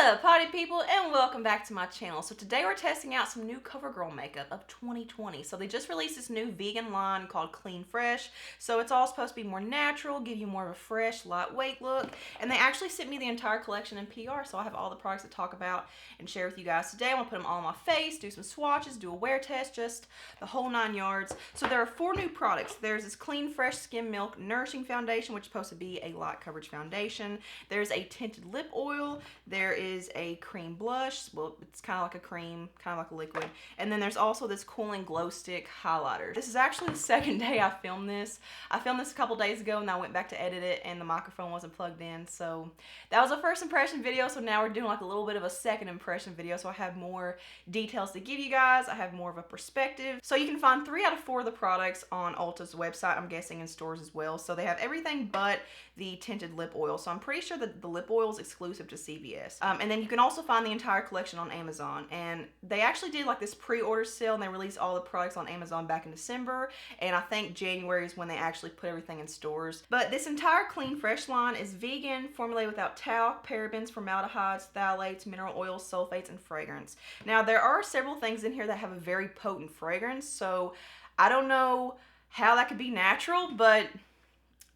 What's up, party people, and welcome back to my channel. So today we're testing out some new Covergirl makeup of 2020. So they just released this new vegan line called Clean Fresh. So it's all supposed to be more natural, give you more of a fresh, lightweight look. And they actually sent me the entire collection in PR, so I have all the products to talk about and share with you guys today. I'm gonna put them all on my face, do some swatches, do a wear test, just the whole 9 yards. So there are 4 new products. There's this Clean Fresh Skim Milk Nourishing Foundation, which is supposed to be a light coverage foundation. There's a Tinted Lip Oil. There is a cream blush. Well, it's kind of like a cream, kind of like a liquid. And then there's also this cooling glow stick highlighter. This is actually the second day I filmed this. I filmed this a couple days ago and I went back to edit it and the microphone wasn't plugged in. So that was a first impression video. So now we're doing like a little bit of a second impression video. So I have more details to give you guys. I have more of a perspective. So you can find 3 out of 4 of the products on Ulta's website. I'm guessing in stores as well. So they have everything but the tinted lip oil. So I'm pretty sure that the lip oil is exclusive to CVS. And then you can also find the entire collection on Amazon. And they actually did like this pre-order sale and they released all the products on Amazon back in December. And I think January is when they actually put everything in stores. But this entire Clean Fresh line is vegan, formulated without talc, parabens, formaldehydes, phthalates, mineral oils, sulfates, and fragrance. Now there are several things in here that have a very potent fragrance. So I don't know how that could be natural, but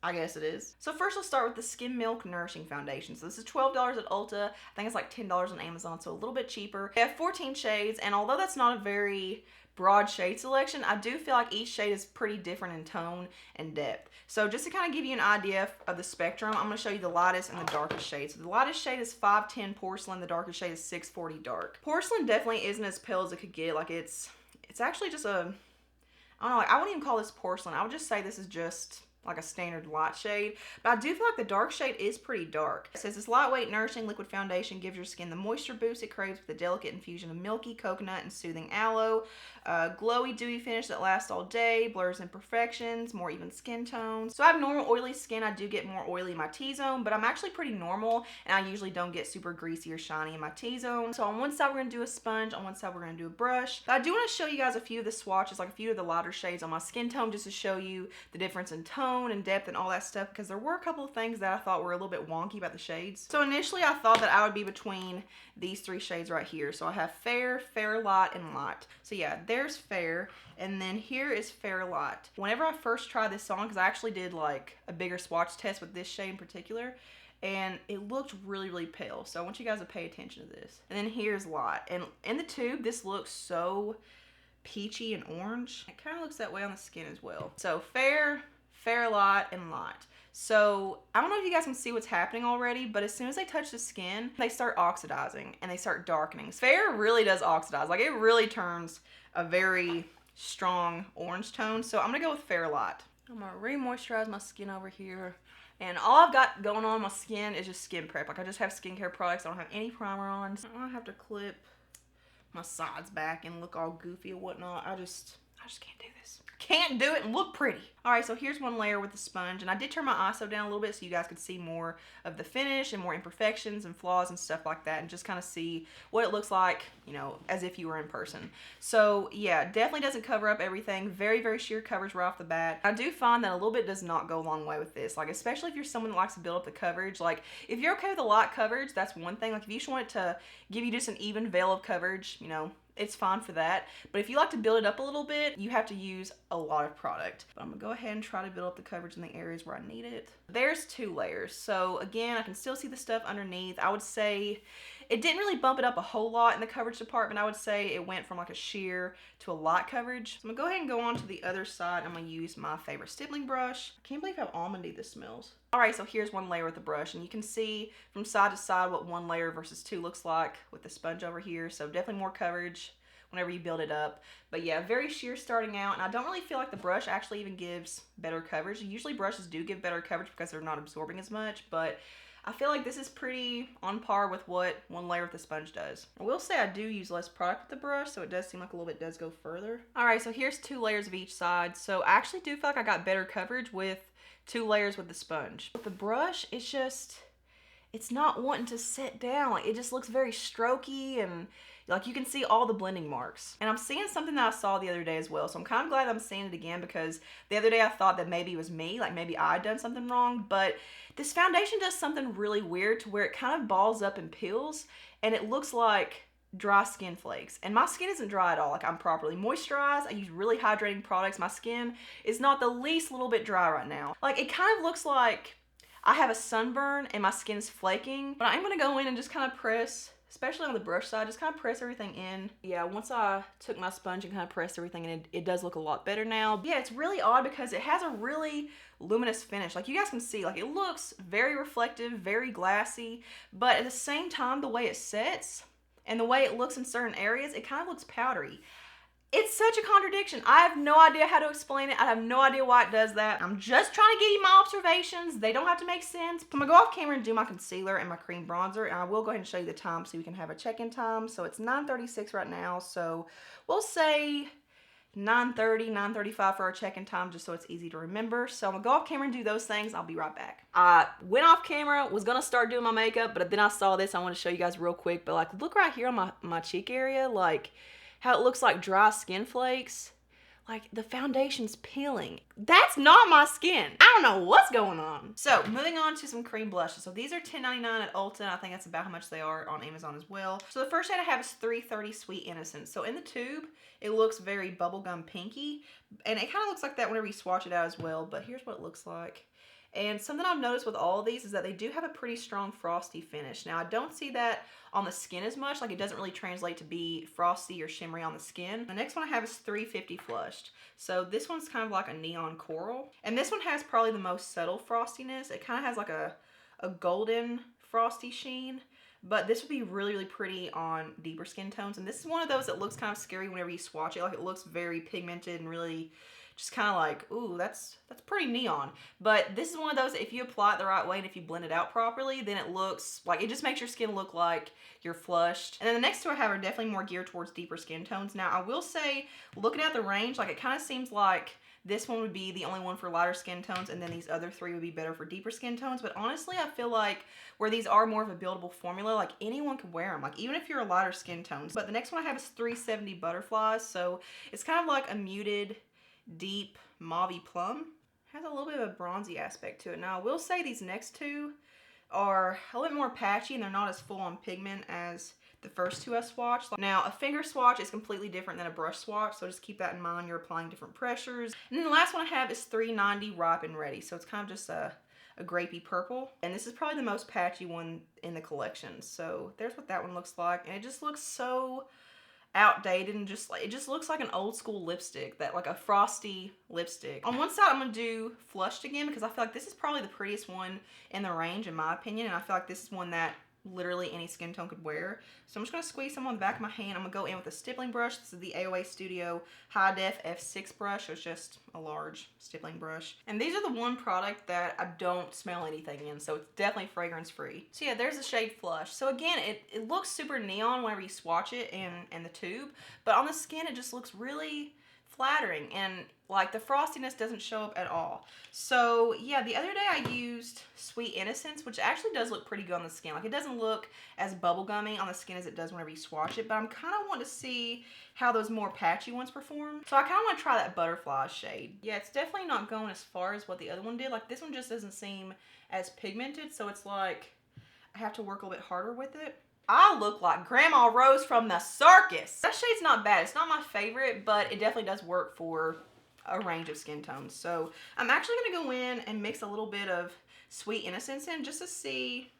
I guess it is. So first let's start with the Skim Milk Nourishing Foundation. So this is $12 at Ulta. I think it's like $10 on Amazon, so a little bit cheaper. They have 14 shades, and although that's not a very broad shade selection, I do feel like each shade is pretty different in tone and depth. So just to kind of give you an idea of the spectrum, I'm going to show you the lightest and the darkest shade. So the lightest shade is 510 Porcelain, the darkest shade is 640 Dark. Porcelain definitely isn't as pale as it could get. Like it's actually just a, I don't know, like I wouldn't even call this porcelain. I would just say this is just like a standard light shade, but I do feel like the dark shade is pretty dark. It says this lightweight nourishing liquid foundation gives your skin the moisture boost it craves with a delicate infusion of milky coconut and soothing aloe, glowy dewy finish that lasts all day, blurs imperfections, more even skin tones. So I have normal oily skin. I do get more oily in my T-zone, but I'm actually pretty normal and I usually don't get super greasy or shiny in my T-zone. So on one side we're gonna do a sponge, on one side we're gonna do a brush. But I do want to show you guys a few of the swatches, like a few of the lighter shades on my skin tone, just to show you the difference in tone and depth and all that stuff, because there were a couple of things that I thought were a little bit wonky about the shades. So initially I thought that I would be between these 3 shades right here. So I have fair, fair light, and light. So yeah, there's fair, and then here is fair light. Whenever I first tried this on, because I actually did like a bigger swatch test with this shade in particular, and it looked really, really pale. So I want you guys to pay attention to this. And then here's light. And in the tube, this looks so peachy and orange. It kind of looks that way on the skin as well. So fair, fair light, and light. So I don't know if you guys can see what's happening already, but as soon as they touch the skin, they start oxidizing and they start darkening. Fair really does oxidize. Like it really turns a very strong orange tone. So I'm gonna go with fair light. I'm gonna re-moisturize my skin over here. And all I've got going on my skin is just skin prep. Like I just have skincare products. I don't have any primer on. So I don't have to clip my sides back and look all goofy and whatnot. I just can't do this. Can't do it and look pretty. All right, so here's one layer with the sponge, and I did turn my ISO down a little bit so you guys could see more of the finish and more imperfections and flaws and stuff like that, and just kind of see what it looks like, you know, as if you were in person. So yeah, definitely doesn't cover up everything. Very, very sheer coverage right off the bat. I do find that a little bit does not go a long way with this, like especially if you're someone that likes to build up the coverage. Like if you're okay with a light coverage, that's one thing. Like if you just want it to give you just an even veil of coverage, you know, it's fine for that. But if you like to build it up a little bit, you have to use a lot of product. But I'm gonna go ahead and try to build up the coverage in the areas where I need it. There's 2 layers. So again, I can still see the stuff underneath. I would say it didn't really bump it up a whole lot in the coverage department. I would say it went from like a sheer to a light coverage. So I'm gonna go ahead and go on to the other side. I'm gonna use my favorite stippling brush. I can't believe how almondy this smells. All right, so here's one layer with the brush, and you can see from side to side what 1 layer versus 2 looks like with the sponge over here. So definitely more coverage whenever you build it up. But yeah, very sheer starting out, and I don't really feel like the brush actually even gives better coverage. Usually brushes do give better coverage because they're not absorbing as much, but I feel like this is pretty on par with what 1 layer with the sponge does. I will say I do use less product with the brush, so it does seem like a little bit does go further. All right, so here's 2 layers of each side. So I actually do feel like I got better coverage with 2 layers with the sponge. With the brush, it's just, it's not wanting to set down. Like, it just looks very strokey, and like you can see all the blending marks. And I'm seeing something that I saw the other day as well. So I'm kind of glad I'm seeing it again, because the other day I thought that maybe it was me, like maybe I'd done something wrong. But this foundation does something really weird to where it kind of balls up and peels, and it looks like dry skin flakes. And my skin isn't dry at all. Like, I'm properly moisturized. I use really hydrating products. My skin is not the least little bit dry right now. Like, it kind of looks like I have a sunburn and my skin's flaking. But I'm gonna go in and just kind of press, especially on the brush side, just kind of press everything in. Yeah, once I took my sponge and kind of pressed everything in, it does look a lot better now. Yeah, it's really odd because it has a really luminous finish. Like, you guys can see, like, it looks very reflective, very glassy, but at the same time, the way it sets and the way it looks in certain areas, it kind of looks powdery. It's such a contradiction. I have no idea how to explain it. I have no idea why it does that. I'm just trying to give you my observations. They don't have to make sense. I'm gonna go off camera and do my concealer and my cream bronzer, and I will go ahead and show you the time so you can have a check-in time. So it's 9:36 right now, so we'll say 9:30, 9:35 for our check-in time, just so it's easy to remember. So I'm gonna go off camera and do those things. I'll be right back. I went off camera, was gonna start doing my makeup, but then I saw this. I want to show you guys real quick. But like, look right here on my cheek area, like how it looks like dry skin flakes. Like, the foundation's peeling. That's not my skin. I don't know what's going on. So moving on to some cream blushes. So these are $10.99 at Ulta. I think that's about how much they are on Amazon as well. So the first shade I have is 330 Sweet Innocence. So in the tube, it looks very bubblegum pinky, and it kind of looks like that whenever you swatch it out as well. But here's what it looks like. And something I've noticed with all of these is that they do have a pretty strong frosty finish. Now, I don't see that on the skin as much. Like, it doesn't really translate to be frosty or shimmery on the skin. The next one I have is 350 Flushed. So this one's kind of like a neon coral. And this one has probably the most subtle frostiness. It kind of has like a golden frosty sheen. But this would be really, really pretty on deeper skin tones. And this is one of those that looks kind of scary whenever you swatch it. Like, it looks very pigmented and really just kind of like, ooh, that's pretty neon. But this is one of those that if you apply it the right way and if you blend it out properly, then it looks like, it just makes your skin look like you're flushed. And then the next two I have are definitely more geared towards deeper skin tones. Now, I will say, looking at the range, like, it kind of seems like this one would be the only one for lighter skin tones, and then these other three would be better for deeper skin tones. But honestly, I feel like where these are more of a buildable formula, like, anyone could wear them, like, even if you're a lighter skin tone. But the next one I have is 370 Butterflies. So it's kind of like a muted, deep mauvey plum. Has a little bit of a bronzy aspect to it. Now, I will say these next two are a little bit more patchy, and they're not as full on pigment as the first two I swatched. Now, a finger swatch is completely different than a brush swatch, so just keep that in mind. You're applying different pressures. And then the last one I have is 390 Ripe and Ready. So it's kind of just a grapey purple. And this is probably the most patchy one in the collection. So there's what that one looks like. And it just looks so outdated, and just like, it just looks like an old school lipstick, that like a frosty lipstick. On one side I'm gonna do Flushed again, because I feel like this is probably the prettiest one in the range in my opinion, and I feel like this is one that literally any skin tone could wear. So I'm just going to squeeze some on the back of my hand. I'm going to go in with a stippling brush. This is the AOA Studio High Def F6 brush. So it's just a large stippling brush. And these are the one product that I don't smell anything in. So it's definitely fragrance free. So yeah, there's the shade Flush. So again, it looks super neon whenever you swatch it in the tube. But on the skin, it just looks really flattering, and like the frostiness doesn't show up at all. So yeah, the other day I used Sweet Innocence, which actually does look pretty good on the skin. Like, it doesn't look as bubblegummy on the skin as it does whenever you swatch it, but I'm kind of wanting to see how those more patchy ones perform. So I kind of want to try that Butterfly shade. Yeah, it's definitely not going as far as what the other one did. Like, this one just doesn't seem as pigmented, so it's like I have to work a little bit harder with it. I look like Grandma Rose from the circus. That shade's not bad. It's not my favorite, but it definitely does work for a range of skin tones. So I'm actually going to go in and mix a little bit of Sweet Innocence in just to see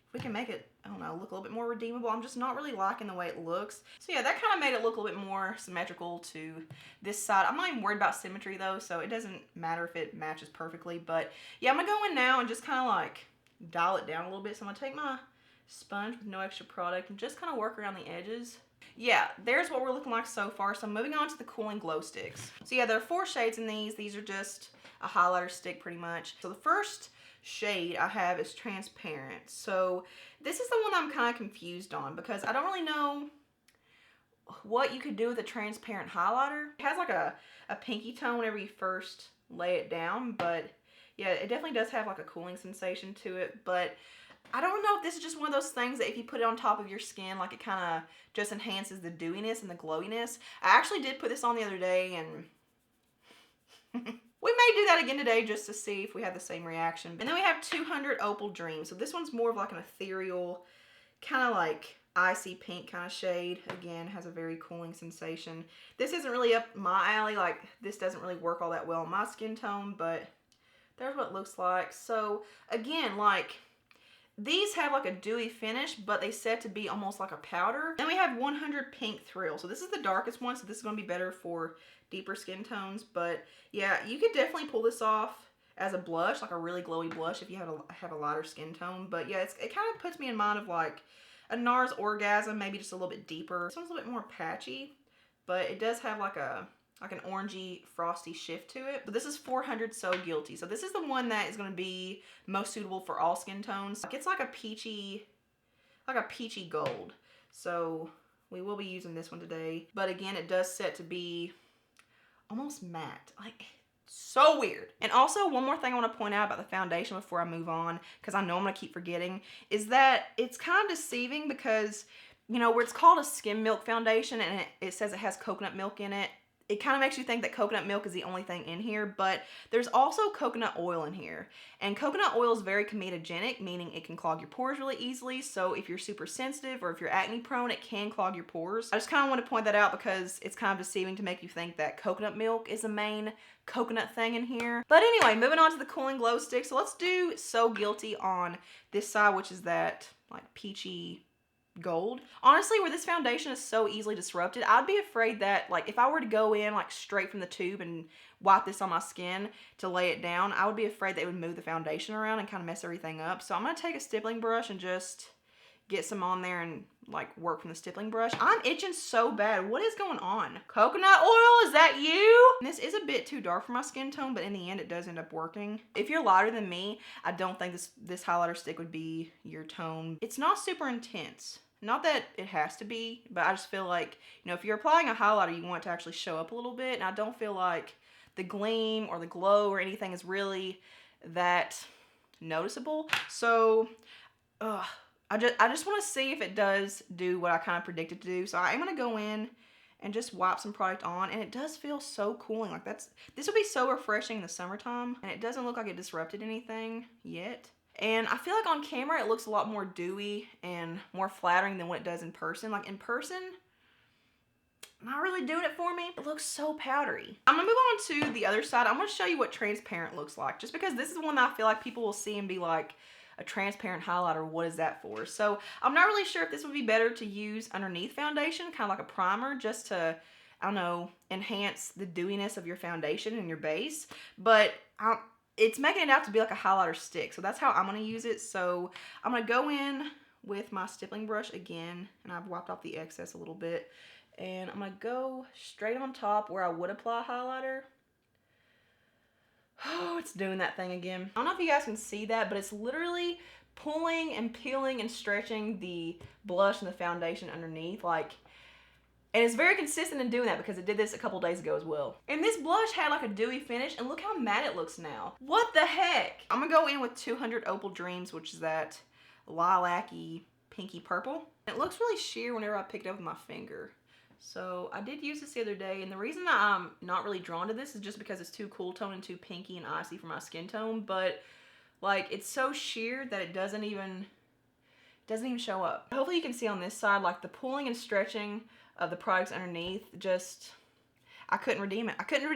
if we can make it, I don't know, look a little bit more redeemable. I'm just not really liking the way it looks. So yeah, that kind of made it look a little bit more symmetrical to this side. I'm not even worried about symmetry though, so it doesn't matter if it matches perfectly. But yeah, I'm going to go in now and just kind of like dial it down a little bit. So I'm going to take my sponge with no extra product and just kind of work around the edges. Yeah, there's what we're looking like so far. So moving on to the Cooling Glow Sticks. So yeah, there are 4 shades in these. These are just a highlighter stick pretty much. So the first shade I have is Transparent. So this is the one I'm kind of confused on, because I don't really know what you could do with a transparent highlighter. It has like a pinky tone whenever you first lay it down, but yeah, it definitely does have like a cooling sensation to it. But I don't know if this is just one of those things that if you put it on top of your skin, like it kind of just enhances the dewiness and the glowiness. I actually did put this on the other day, and we may do that again today just to see if we have the same reaction. And then we have 200 Opal Dream. So this one's more of like an ethereal, kind of like icy pink kind of shade. Again, has a very cooling sensation. This isn't really up my alley. Like, this doesn't really work all that well on my skin tone, but there's what it looks like. So again, like, these have like a dewy finish, but they set to be almost like a powder. Then we have 100 Pink Thrill. So this is the darkest one, so this is going to be better for deeper skin tones. But yeah, you could definitely pull this off as a blush, like a really glowy blush if you have a lighter skin tone. But yeah, it kind of puts me in mind of like a NARS Orgasm, maybe just a little bit deeper. This one's a little bit more patchy, but it does have like an orangey frosty shift to it. But this is 400 So Guilty. So this is the one that is going to be most suitable for all skin tones. It's like a peachy gold. So we will be using this one today. But again, it does set to be almost matte. Like, so weird. And also, one more thing I want to point out about the foundation before I move on, because I know I'm going to keep forgetting, is that it's kind of deceiving because, you know, where it's called a skim milk foundation and it says it has coconut milk in it, it kind of makes you think that coconut milk is the only thing in here, but there's also coconut oil in here. And coconut oil is very comedogenic, meaning it can clog your pores really easily. So if you're super sensitive or if you're acne prone, it can clog your pores. I just kind of want to point that out because it's kind of deceiving to make you think that coconut milk is the main coconut thing in here. But anyway, moving on to the Cooling Glow Stick. So let's do So Guilty on this side, which is that like peachy gold. Honestly, where this foundation is so easily disrupted, I'd be afraid that like if I were to go in like straight from the tube and wipe this on my skin to lay it down, I would be afraid that it would move the foundation around and kind of mess everything up. So I'm going to take a stippling brush and just get some on there and like work from the stippling brush. I'm itching so bad. What is going on? Coconut oil, is that you? This is a bit too dark for my skin tone, but in the end it does end up working. If you're lighter than me, I don't think this highlighter stick would be your tone. It's not super intense. Not that it has to be, but I just feel like, you know, if you're applying a highlighter, you want it to actually show up a little bit. And I don't feel like the gleam or the glow or anything is really that noticeable. So, I just want to see if it does do what I kind of predicted to do. So I'm going to go in and just wipe some product on, and it does feel so cooling. Like this would be so refreshing in the summertime, and it doesn't look like it disrupted anything yet. And I feel like on camera it looks a lot more dewy and more flattering than what it does in person. Like in person, not really doing it for me. It looks so powdery. I'm gonna move on to the other side. I'm gonna show you what transparent looks like, just because this is one that I feel like people will see and be like, a transparent highlighter, what is that for? So I'm not really sure if this would be better to use underneath foundation, kind of like a primer, just to, I don't know, enhance the dewiness of your foundation and your base. But it's making it out to be like a highlighter stick. So that's how I'm going to use it. So I'm going to go in with my stippling brush again, and I've wiped off the excess a little bit. And I'm going to go straight on top where I would apply highlighter. Oh, it's doing that thing again. I don't know if you guys can see that, but it's literally pulling and peeling and stretching the blush and the foundation underneath. Like, and it's very consistent in doing that because it did this a couple days ago as well. And this blush had like a dewy finish, and look how matte it looks now. What the heck? I'm gonna go in with 200 Opal Dreams, which is that lilac-y pinky purple. It looks really sheer whenever I pick it up with my finger. So I did use this the other day, and the reason that I'm not really drawn to this is just because it's too cool tone and too pinky and icy for my skin tone. But like, it's so sheer that it doesn't even show up. Hopefully you can see on this side, like the pulling and stretching of the products underneath, just, I couldn't redeem it. I couldn't do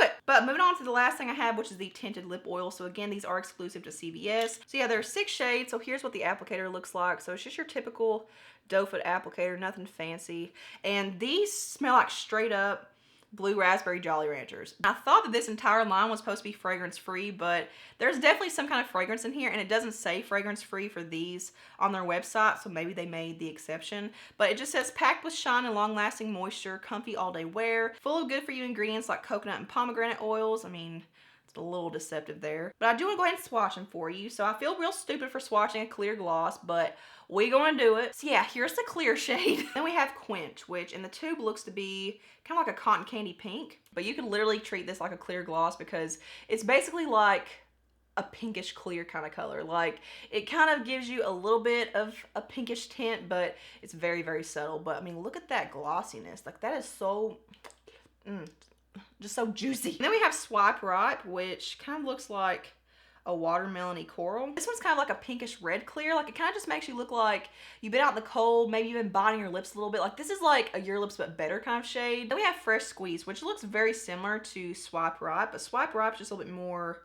it. But moving on to the last thing I have, which is the Tinted Lip Oil. So again, these are exclusive to CVS. So yeah, there are 6 shades. So here's what the applicator looks like. So it's just your typical doe foot applicator, nothing fancy. And these smell like straight up blue raspberry Jolly Ranchers. I thought that this entire line was supposed to be fragrance free, but there's definitely some kind of fragrance in here, and it doesn't say fragrance free for these on their website, so maybe they made the exception. But it just says packed with shine and long lasting moisture, comfy all day wear, full of good for you ingredients like coconut and pomegranate oils. I mean, it's a little deceptive there. But I do want to go ahead and swatch them for you. So I feel real stupid for swatching a clear gloss, but we're going to do it. So yeah, here's the clear shade. Then we have Quench, which in the tube looks to be kind of like a cotton candy pink. But you can literally treat this like a clear gloss because it's basically like a pinkish clear kind of color. Like, it kind of gives you a little bit of a pinkish tint, but it's very, very subtle. But I mean, look at that glossiness. Like, that is so, just so juicy. And then we have Swipe Ripe, which kind of looks like a watermelony coral. This one's kind of like a pinkish red clear. Like, it kind of just makes you look like you've been out in the cold, maybe you've been biting your lips a little bit. Like, this is like a Your Lips But Better kind of shade. Then we have Fresh Squeeze, which looks very similar to Swipe Ripe, but Swipe Ripe's just a little bit more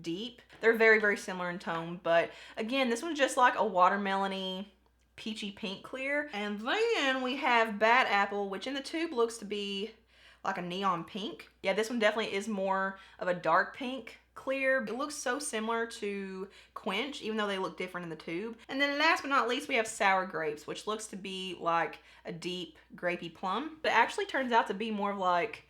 deep. They're very, very similar in tone, but again, this one's just like a watermelony peachy pink clear. And then we have Bad Apple, which in the tube looks to be like a neon pink. Yeah, this one definitely is more of a dark pink clear. It looks so similar to Quench, even though they look different in the tube. And then last but not least, we have Sour Grapes, which looks to be like a deep grapey plum. But it actually turns out to be more of like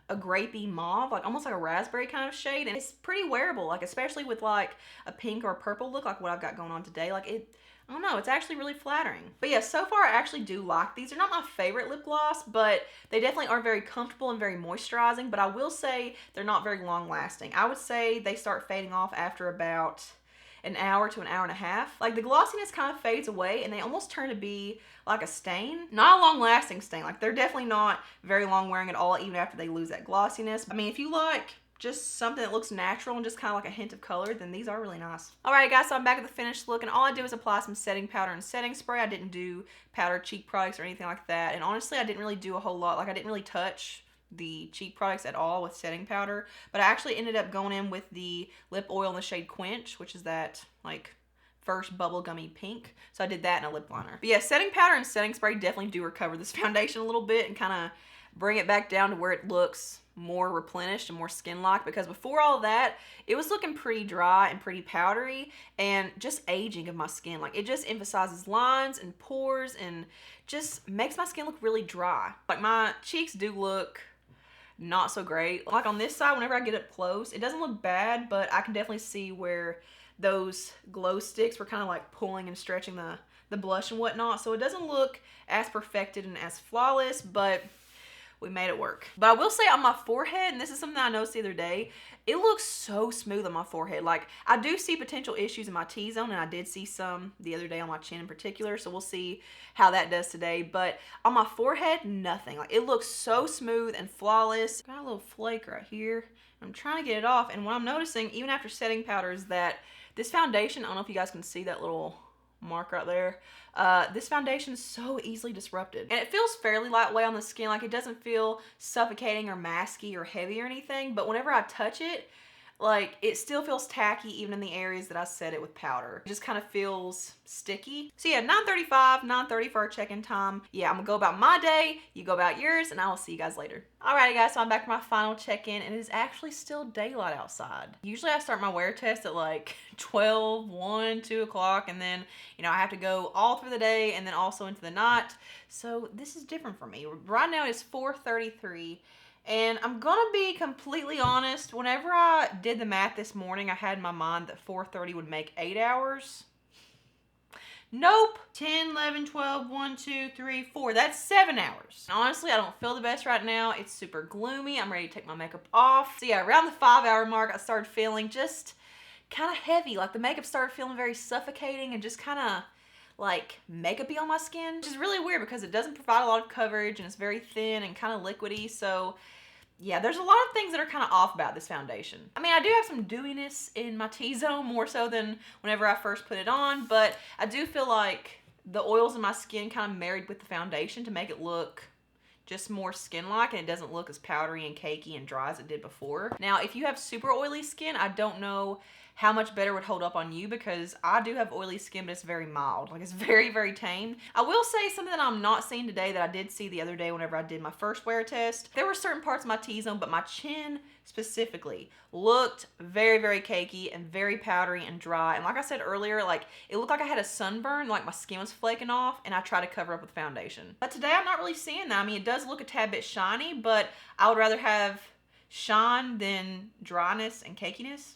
a grapey mauve, like almost like a raspberry kind of shade. And it's pretty wearable, like especially with like a pink or a purple look like what I've got going on today. Like, I don't know, it's actually really flattering. But yeah, so far I actually do like these. They're not my favorite lip gloss, but they definitely are very comfortable and very moisturizing. But I will say they're not very long lasting. I would say they start fading off after about an hour to an hour and a half. Like, the glossiness kind of fades away and they almost turn to be like a stain. Not a long lasting stain. Like, they're definitely not very long wearing at all, even after they lose that glossiness. I mean, if you like just something that looks natural and just kind of like a hint of color, then these are really nice. Alright guys, so I'm back at the finished look, and all I do is apply some setting powder and setting spray. I didn't do powdered cheek products or anything like that, and honestly I didn't really do a whole lot. Like, I didn't really touch the cheek products at all with setting powder, but I actually ended up going in with the lip oil in the shade Quench, which is that like first bubblegummy pink. So I did that in a lip liner. But yeah, setting powder and setting spray definitely do recover this foundation a little bit and kind of bring it back down to where it looks more replenished and more skin-like, because before all that, it was looking pretty dry and pretty powdery and just aging of my skin. Like, it just emphasizes lines and pores and just makes my skin look really dry. Like, my cheeks do look not so great. Like, on this side, whenever I get up close, it doesn't look bad, but I can definitely see where those glow sticks were kind of like pulling and stretching the blush and whatnot. So it doesn't look as perfected and as flawless, but we made it work. But I will say on my forehead, and this is something I noticed the other day, it looks so smooth on my forehead. Like, I do see potential issues in my T-zone, and I did see some the other day on my chin in particular, so we'll see how that does today. But on my forehead, nothing. Like, it looks so smooth and flawless. Got a little flake right here. I'm trying to get it off, and what I'm noticing, even after setting powder, is that this foundation, I don't know if you guys can see that little mark right there. This foundation is so easily disrupted, and it feels fairly lightweight on the skin. Like, it doesn't feel suffocating or masky or heavy or anything, but whenever I touch it, like, it still feels tacky even in the areas that I set it with powder. It just kind of feels sticky. So yeah, 9:35, 9:30 for our check-in time. Yeah, I'm gonna go about my day, you go about yours, and I will see you guys later. Alrighty guys, so I'm back for my final check-in, and it is actually still daylight outside. Usually I start my wear test at like 12, 1, 2 o'clock, and then, you know, I have to go all through the day and then also into the night. So this is different for me. Right now it's 4:33. And I'm gonna be completely honest, whenever I did the math this morning, I had in my mind that 4:30 would make 8 hours. Nope. 10, 11, 12, 1, 2, 3, 4. That's 7 hours. Honestly, I don't feel the best right now. It's super gloomy. I'm ready to take my makeup off. So yeah, around the 5-hour mark, I started feeling just kind of heavy. Like, the makeup started feeling very suffocating and just kind of like makeup-y on my skin, which is really weird because it doesn't provide a lot of coverage and it's very thin and kind of liquidy. So yeah, there's a lot of things that are kind of off about this foundation. I mean, I do have some dewiness in my T-zone, more so than whenever I first put it on, but I do feel like the oils in my skin kind of married with the foundation to make it look just more skin-like, and it doesn't look as powdery and cakey and dry as it did before. Now, if you have super oily skin, I don't know how much better would hold up on you, because I do have oily skin, but it's very mild. Like, it's very, very tame. I will say something that I'm not seeing today that I did see the other day whenever I did my first wear test. There were certain parts of my T-zone, but my chin specifically looked very, very cakey and very powdery and dry. And like I said earlier, like, it looked like I had a sunburn, like my skin was flaking off, and I tried to cover up with foundation. But today I'm not really seeing that. I mean, it does look a tad bit shiny, but I would rather have shine than dryness and cakiness.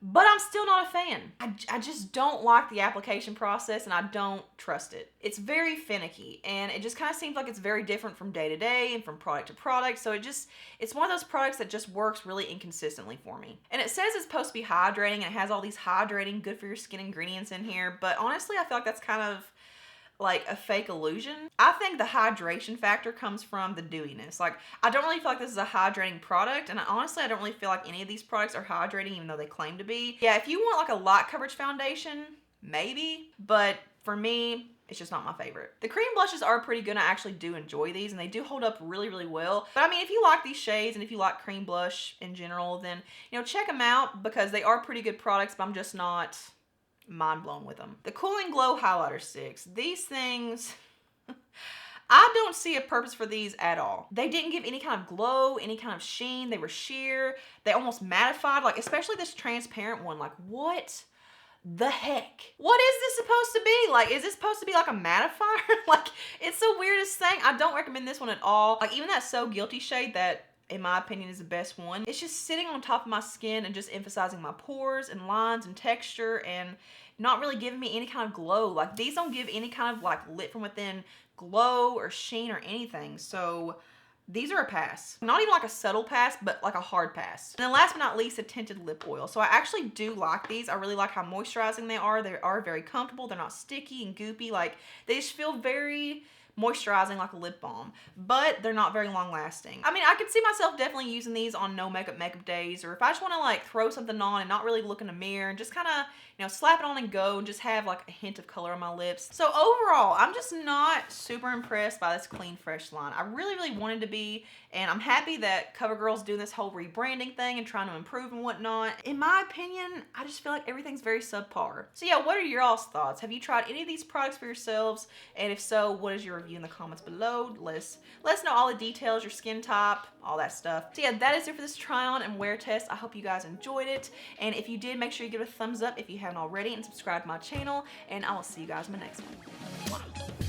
but I'm still not a fan. I just don't like the application process and I don't trust it. It's very finicky and it just kind of seems like it's very different from day to day and from product to product. So it's one of those products that just works really inconsistently for me. And it says it's supposed to be hydrating and it has all these hydrating, good for your skin ingredients in here. But honestly, I feel like that's kind of like a fake illusion. I think the hydration factor comes from the dewiness. Like, I don't really feel like this is a hydrating product, and honestly, I don't really feel like any of these products are hydrating even though they claim to be. Yeah, if you want like a light coverage foundation, maybe, but for me, it's just not my favorite. The cream blushes are pretty good. I actually do enjoy these and they do hold up really, really well. But I mean, if you like these shades and if you like cream blush in general, then, you know, check them out because they are pretty good products, but I'm just not mind blown with them. The Cool and Glow highlighter sticks. These things, I don't see a purpose for these at all. They didn't give any kind of glow, any kind of sheen. They were sheer. They almost mattified, like especially this transparent one. Like, what the heck? What is this supposed to be? Like, is this supposed to be like a mattifier? Like, it's the weirdest thing. I don't recommend this one at all. Like, even that So Guilty shade that in my opinion is the best one. It's just sitting on top of my skin and just emphasizing my pores and lines and texture and not really giving me any kind of glow. Like, these don't give any kind of like lit from within glow or sheen or anything. So these are a pass. Not even like a subtle pass, but like a hard pass. And then last but not least, the Tinted Lip Oil. So I actually do like these. I really like how moisturizing they are. They are very comfortable. They're not sticky and goopy. Like, they just feel very moisturizing like a lip balm, but they're not very long lasting. I mean, I could see myself definitely using these on no makeup days, or if I just want to like throw something on and not really look in the mirror and just kind of, you know, slap it on and go and just have like a hint of color on my lips. So overall, I'm just not super impressed by this Clean Fresh line. I really, really wanted to be, and I'm happy that CoverGirl's doing this whole rebranding thing and trying to improve and whatnot. In my opinion, I just feel like everything's very subpar. So yeah, what are your all's thoughts? Have you tried any of these products for yourselves? And if so, what is your review in the comments below? Let us know all the details, your skin type, all that stuff. So yeah, that is it for this try on and wear test. I hope you guys enjoyed it. And if you did, make sure you give it a thumbs up if you haven't already and subscribe to my channel. And I will see you guys in my next one.